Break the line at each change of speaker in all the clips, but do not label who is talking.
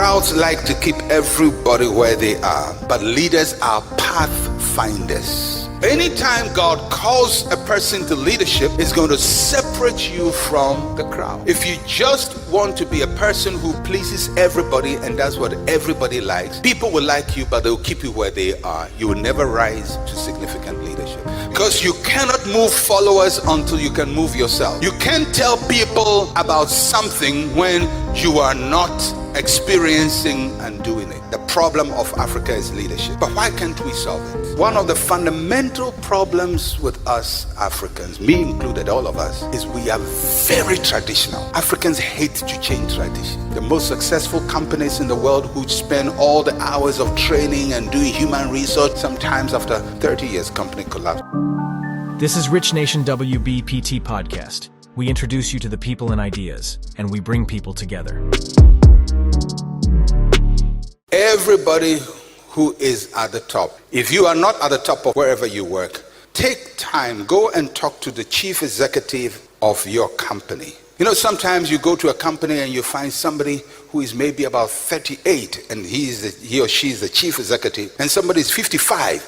Crowds like to keep everybody where they are, but leaders are pathfinders. Anytime God calls a person to leadership, it's going to separate you from the crowd. If you just want to be a person who pleases everybody and does what everybody likes, people will like you, but they'll keep you where they are. You will never rise to significant leadership. Because you cannot move followers until you can move yourself. You can't tell people about something when you are not experiencing and doing it. The problem of Africa is leadership. But why can't we solve it? One of the fundamental problems with us Africans, me included, all of us, is we are very traditional. Africans hate to change tradition. The most successful companies in the world who spend all the hours of training and doing human research, sometimes after 30 years, company collapse.
This is RichNation WBPT podcast. We introduce you to the people and ideas, and we bring people together.
Everybody who is at the top, if you are not at the top of wherever you work, take time, go and talk to the chief executive of your company. You know, sometimes you go to a company and you find somebody who is maybe about 38 and he or she is the chief executive, and somebody is 55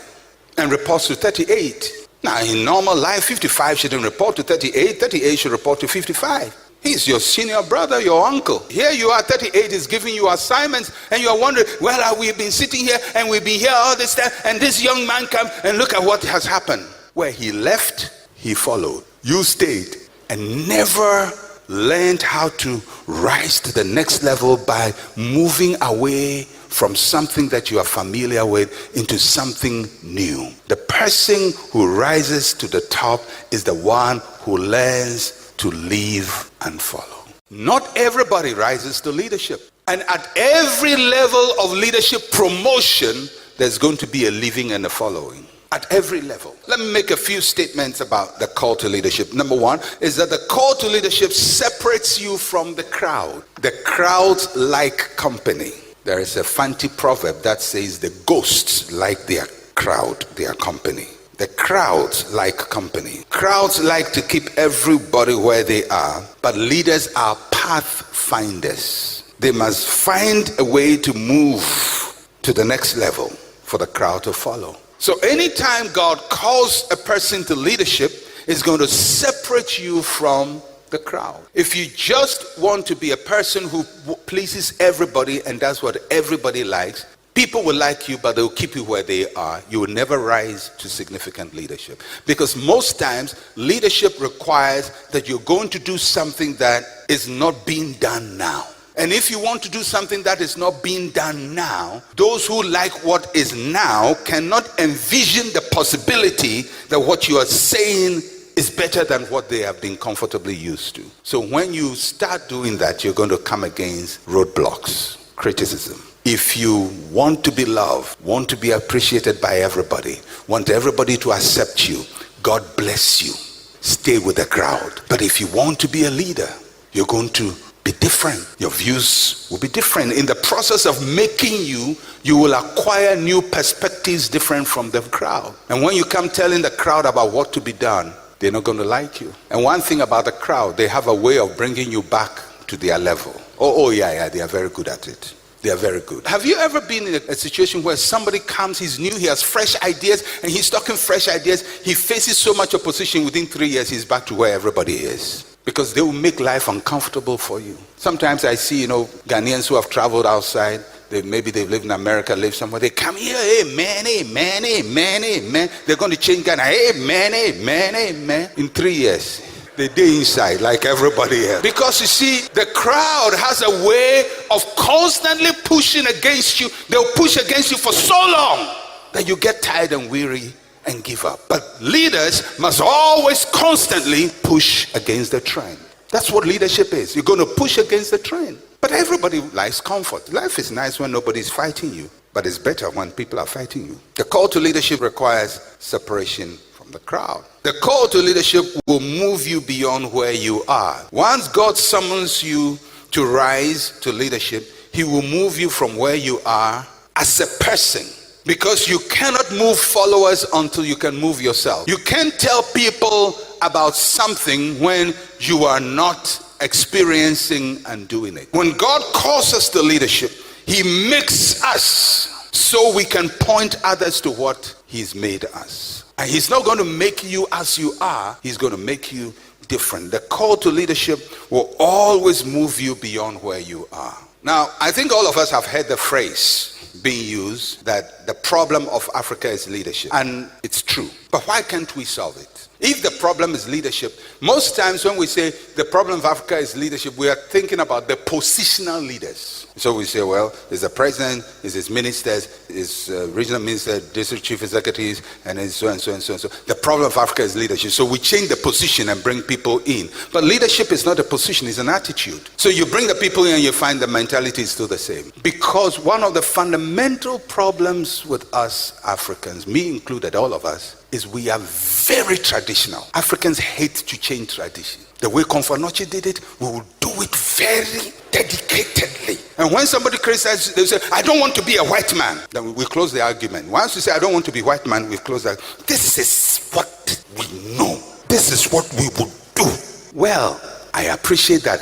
and reports to 38. Now, in normal life, 55 shouldn't report to 38, 38 should report to 55. He's your senior brother, your uncle. Here you are, 38 is giving you assignments, and you are wondering, well, we've been sitting here and we've been here all this time, and this young man comes and look at what has happened. Where he left, he followed. You stayed and never learned how to rise to the next level by moving away from something that you are familiar with into something new. The person who rises to the top is the one who learns to live and follow. Not everybody rises to leadership. And at every level of leadership promotion, there's going to be a living and a following. At every level. Let me make a few statements about the call to leadership. Number one is that the call to leadership separates you from the crowd. The crowds like company. There is a fancy proverb that says the ghosts like their crowd, their company. The crowds like company. Crowds like to keep everybody where they are, but leaders are pathfinders. They must find a way to move to the next level for the crowd to follow. So anytime God calls a person to leadership, it's going to separate you from the crowd. If you just want to be a person who pleases everybody and does what everybody likes, people will like you, but they'll keep you where they are. You will never rise to significant leadership. Because most times, leadership requires that you're going to do something that is not being done now. And if you want to do something that is not being done now, those who like what is now cannot envision the possibility that what you are saying is better than what they have been comfortably used to. So when you start doing that, you're going to come against roadblocks, criticism. If you want to be loved, want to be appreciated by everybody, want everybody to accept you, God bless you. Stay with the crowd. But if you want to be a leader, you're going to be different. Your views will be different. In the process of making you will acquire new perspectives different from the crowd. And when you come telling the crowd about what to be done, they're not going to like you. And one thing about the crowd, they have a way of bringing you back to their level. Oh yeah, they are very good at it. They are very good. Have you ever been in a situation where somebody comes, he's new, he has fresh ideas, and he's talking fresh ideas, he faces so much opposition, within 3 years he's back to where everybody is? Because they will make life uncomfortable for you. Sometimes I see, Ghanaians who have traveled outside, maybe they've lived in America, live somewhere, they come here, amen, amen, amen, amen. They're going to change Ghana, amen, amen, amen. In 3 years, they day inside like everybody else. Because you see, the crowd has a way of constantly pushing against you. They'll push against you for so long that you get tired and weary and give up. But leaders must always constantly push against the trend. That's what leadership is. You're going to push against the trend. But everybody likes comfort. Life is nice when nobody's fighting you, but it's better when people are fighting you. The call to leadership requires separation from the crowd. The call to leadership will move you beyond where you are. Once God summons you to rise to leadership, he will move you from where you are as a person. Because you cannot move followers until you can move yourself. You can't tell people about something when you are not experiencing and doing it. When God calls us to leadership, He makes us so we can point others to what he's made us. And he's not going to make you as you are. He's going to make you different. The call to leadership will always move you beyond where you are. Now, I think all of us have heard the phrase being used that the problem of Africa is leadership. And it's true. But why can't we solve it? If the problem is leadership, most times when we say the problem of Africa is leadership, we are thinking about the positional leaders. So we say, well, there's the president, there's his ministers, his regional minister, district chief executives, and then so and so and so and so. The problem of Africa is leadership. So we change the position and bring people in. But leadership is not a position, it's an attitude. So you bring the people in and you find the mentality is still the same. Because one of the fundamental problems with us Africans, me included, all of us, is we are very traditional. Africans hate to change tradition. The way Comfort Noche did it, we will do it very dedicatedly. And when somebody criticizes, they say, I don't want to be a white man. Then we close the argument. Once you say, I don't want to be white man, we close that. This is what we know. This is what we would do. Well, I appreciate that.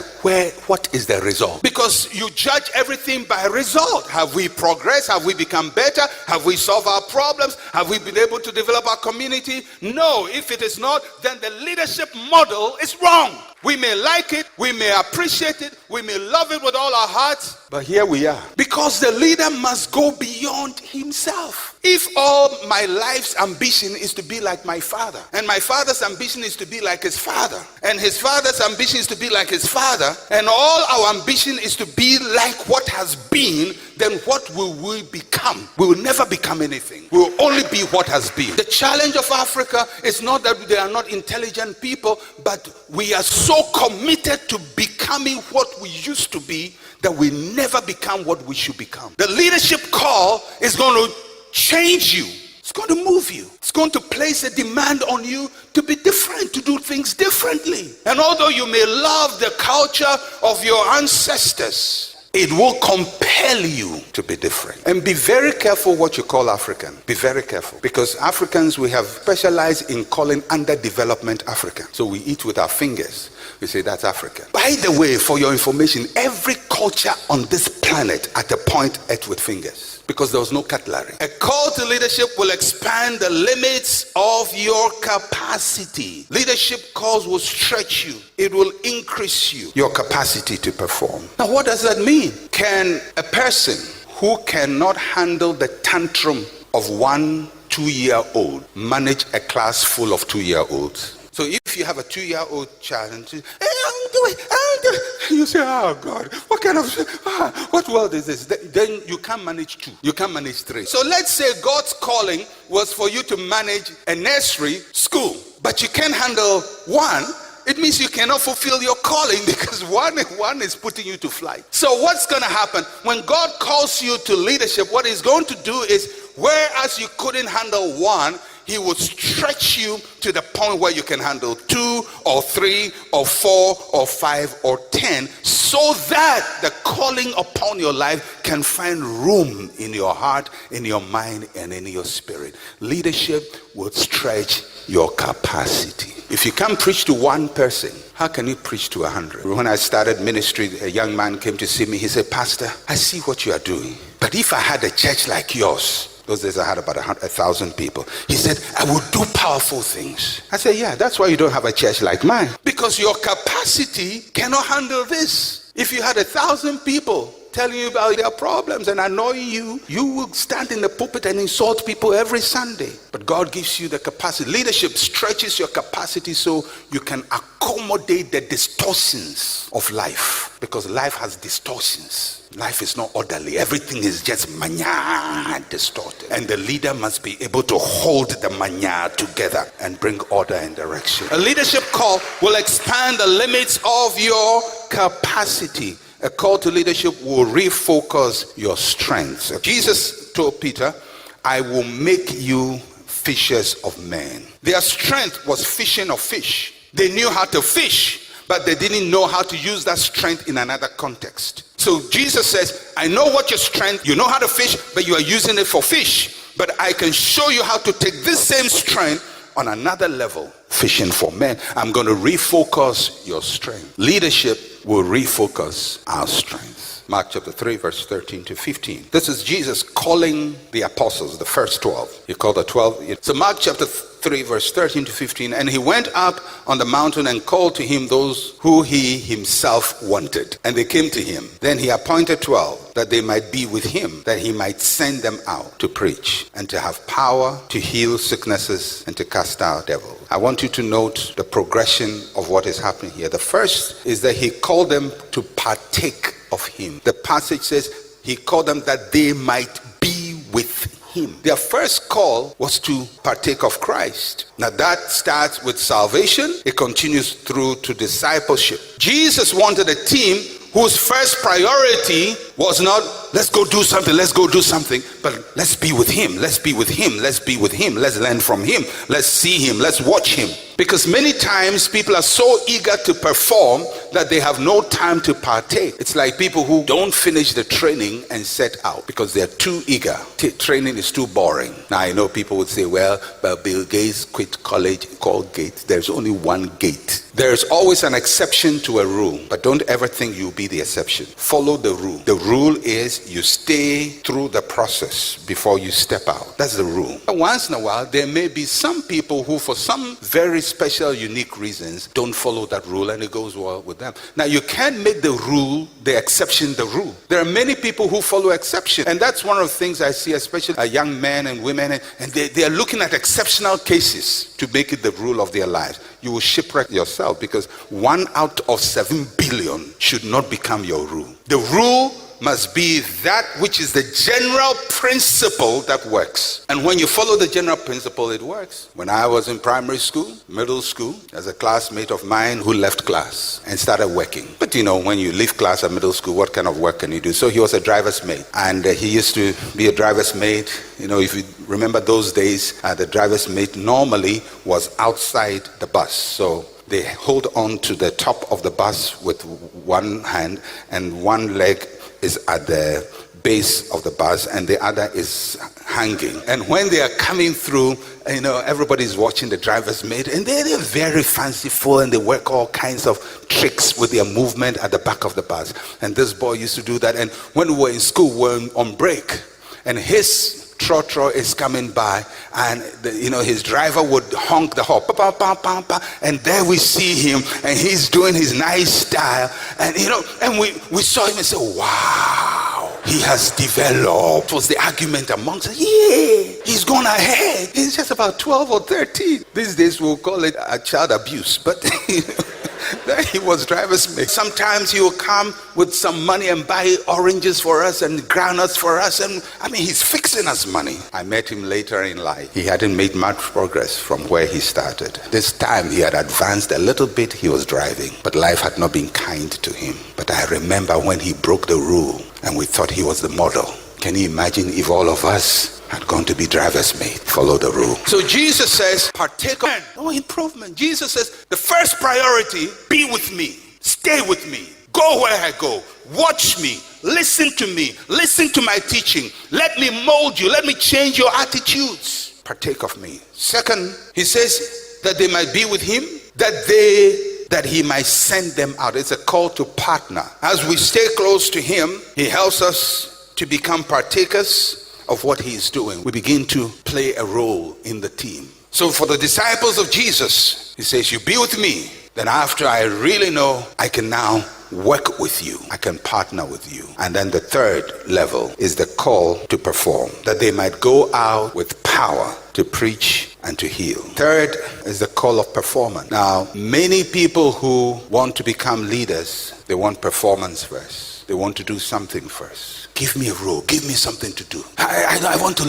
What is the result? Because you judge everything by result. Have we progressed? Have we become better? Have we solved our problems? Have we been able to develop our community? No. If it is not, then the leadership model is wrong. We may like it, we may appreciate it, we may love it with all our hearts, but here we are. Because the leader must go beyond himself. If all my life's ambition is to be like my father, and my father's ambition is to be like his father, and his father's ambition is to be like his father, and all our ambition is to be like what has been, then what will we become? We will never become anything. We will only be what has been. The challenge of Africa is not that they are not intelligent people, but we are so committed to becoming what we used to be that we never become what we should become. The leadership call is going to change you. It's going to move you. It's going to place a demand on you to be different, to do things differently. And although you may love the culture of your ancestors, it will compel you to be different. And be very careful what you call African. Be very careful. Because Africans, we have specialized in calling underdevelopment African. So we eat with our fingers. We say that's Africa. By the way, for your information, every culture on this planet at a point ate with fingers. Because there was no cutlery. A call to leadership will expand the limits of your capacity. Leadership calls will stretch you. It will increase you, your capacity to perform. Now, what does that mean? Can a person who cannot handle the tantrum of 1 2-year-old manage a class full of 2-year-olds? So if you have a 2-year-old child and say, hey, I'll do it, you say, oh God, what world is this? Then you can't manage 2. You can't manage 3. So let's say God's calling was for you to manage a nursery school, but you can't handle 1. It means you cannot fulfill your calling because one is putting you to flight. So what's going to happen? When God calls you to leadership, what he's going to do is, whereas you couldn't handle 1, he will stretch you to the point where you can handle 2 or 3 or 4 or 5 or 10, so that the calling upon your life can find room in your heart, in your mind, and in your spirit. Leadership will stretch your capacity. If you can't preach to 1 person, how can you preach to 100? When I started ministry, a young man came to see me. He said, Pastor, I see what you are doing, but if I had a church like yours, those days I had about 1,000 people. He said, I will do powerful things. I said, yeah, that's why you don't have a church like mine. Because your capacity cannot handle this. If you had 1,000 people telling you about their problems and annoying you, you will stand in the pulpit and insult people every Sunday. But God gives you the capacity. Leadership stretches your capacity so you can accommodate the distortions of life. Because life has distortions. Life is not orderly. Everything is just mania distorted. And the leader must be able to hold the mania together and bring order and direction. A leadership call will expand the limits of your capacity. A call to leadership will refocus your strengths. Jesus told Peter, I will make you fishers of men. Their strength was fishing of fish. They knew how to fish, but they didn't know how to use that strength in another context. So Jesus says, I know what your strength, you know how to fish, but you are using it for fish. But I can show you how to take this same strength on another level, fishing for men. I'm going to refocus your strength. Leadership will refocus our strength. Mark chapter 3, verse 13 to 15. This is Jesus calling the apostles, the first 12. He called the 12. So Mark chapter 3, verse 13 to 15. And he went up on the mountain and called to him those who he himself wanted. And they came to him. Then he appointed 12 that they might be with him, that he might send them out to preach and to have power to heal sicknesses and to cast out devils. I want you to note the progression of what is happening here. The first is that he called them to partake of him. The passage says he called them that they might be with him. Their first call was to partake of Christ. Now that starts with salvation. It continues through to discipleship. Jesus wanted a team whose first priority was not, let's go do something, but let's be with him, let's be with him, let's be with him, let's learn from him, let's see him, let's watch him. Because many times people are so eager to perform that they have no time to partake. It's like people who don't finish the training and set out because they're too eager. Training is too boring. Now I know people would say, well, but Bill Gates quit college called Gates. There's only one gate. There's always an exception to a rule, but don't ever think you'll be the exception. Follow the rule. The rule is you stay through the process before you step out. That's the rule. But once in a while, there may be some people who, for some very special, unique reasons, don't follow that rule, and it goes well with them. Now, you can't make the rule, the exception, the rule. There are many people who follow exception, and that's one of the things I see, especially young men and women, and they are looking at exceptional cases to make it the rule of their lives. You will shipwreck yourself, because 1 out of 7 billion should not become your rule. The rule must be that which is the general principle that works. And when you follow the general principle, it works. When I was in primary school, middle school, there's a classmate of mine who left class and started working. But you know, when you leave class at middle school, what kind of work can you do? So he was a driver's mate. And he used to be a driver's mate. You know, if you remember those days, the driver's mate normally was outside the bus. So they hold on to the top of the bus with one hand, and one leg is at the base of the bus and the other is hanging. And when they are coming through, you know, everybody's watching the driver's mate, and they're very fanciful and they work all kinds of tricks with their movement at the back of the bus. And this boy used to do that. And when we were in school, we were on break, and his trotro is coming by, and his driver would honk the horn, and there we see him, and he's doing his nice style, and and we saw him and said, wow, he has developed. Was the argument amongst us. Yeah, he's gone ahead. He's just about 12 or 13. These days we'll call it a child abuse, but there he was, driver's mate. Sometimes he will come with some money and buy oranges for us and groundnuts for us, and he's fixing us money. I met him later in life. He hadn't made much progress from where he started. This time he had advanced a little bit. He was driving, but life had not been kind to him. But I remember when he broke the rule and we thought he was the model. Can you imagine if all of us had gone to be driver's mate? Follow the rule. So Jesus says, partake of no improvement. Jesus says, the first priority, be with me, stay with me, go where I go, watch me, listen to my teaching, let me mold you, let me change your attitudes. Partake of me. Second, he says that they might be with him, that he might send them out. It's a call to partner. As we stay close to him, he helps us to become partakers of what he is doing. We begin to play a role in the team. So for the disciples of Jesus, he says, you be with me. Then after I really know, I can now work with you. I can partner with you. And then the third level is the call to perform, that they might go out with power to preach and to heal. Third is the call of performance. Now, many people who want to become leaders, they want performance first. They want to do something first. Give me a role. Give me something to do. I want to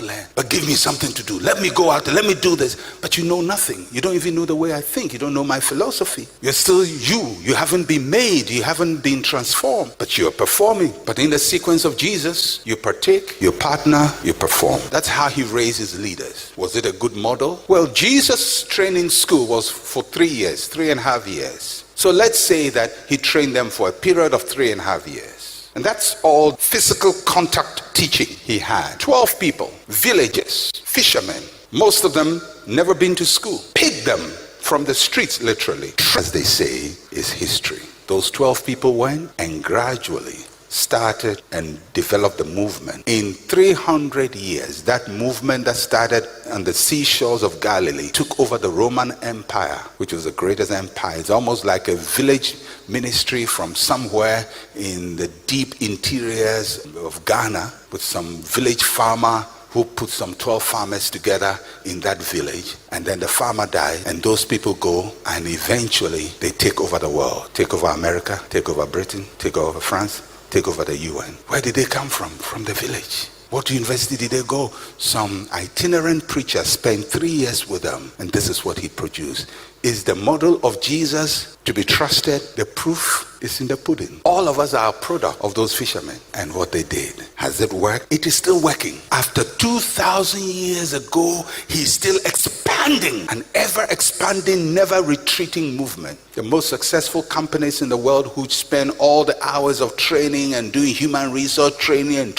learn. But give me something to do. Let me go out there. Let me do this. But you know nothing. You don't even know the way I think. You don't know my philosophy. You're still you. You haven't been made. You haven't been transformed. But you're performing. But in the sequence of Jesus, you partake, you partner, you perform. That's how he raises leaders. Was it a good model? Well, Jesus' training school was for 3 years, 3.5 years. So let's say that he trained them for a period of 3.5 years. And that's all physical contact teaching he had. 12 people, villagers, fishermen, most of them never been to school. Picked them from the streets, literally. As they say, is history. Those 12 people went, and gradually started and developed the movement. In 300 years, that movement that started on the seashores of Galilee took over the Roman Empire, which was the greatest empire. It's almost like a village ministry from somewhere in the deep interiors of Ghana, with some village farmer who put some 12 farmers together in that village, and then the farmer died, and those people go, and eventually they take over the world, take over America, take over Britain, take over France, take over the UN. Where did they come from? From the village. What university did they go? Some itinerant preacher spent 3 years with them, and this is what he produced. Is the model of Jesus to be trusted? The proof is in the pudding. All of us are a product of those fishermen and what they did. Has it worked? It is still working. After 2,000 years ago, he's still expanding, an ever-expanding, never-retreating movement. The most successful companies in the world who spend all the hours of training and doing human resource training,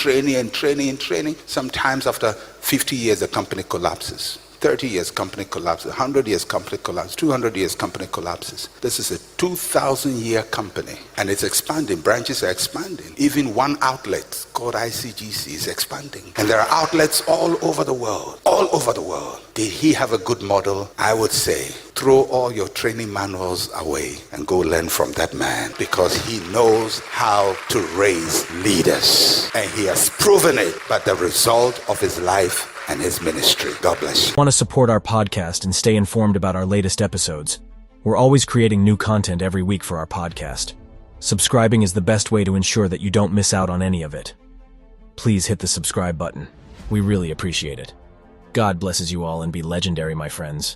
sometimes after 50 years, the company collapses. 30 years, company collapses. 100 years, company collapses. 200 years, company collapses. This is a 2,000-year company, and it's expanding. Branches are expanding. Even one outlet called ICGC is expanding. And there are outlets all over the world. All over the world. Did he have a good model? I would say, throw all your training manuals away and go learn from that man, because he knows how to raise leaders. And he has proven it by the result of his life and his ministry. God bless you.
Want to support our podcast and stay informed about our latest episodes? We're always creating new content every week for our podcast. Subscribing is the best way to ensure that you don't miss out on any of it. Please hit the subscribe button. We really appreciate it. God blesses you all and be legendary, my friends.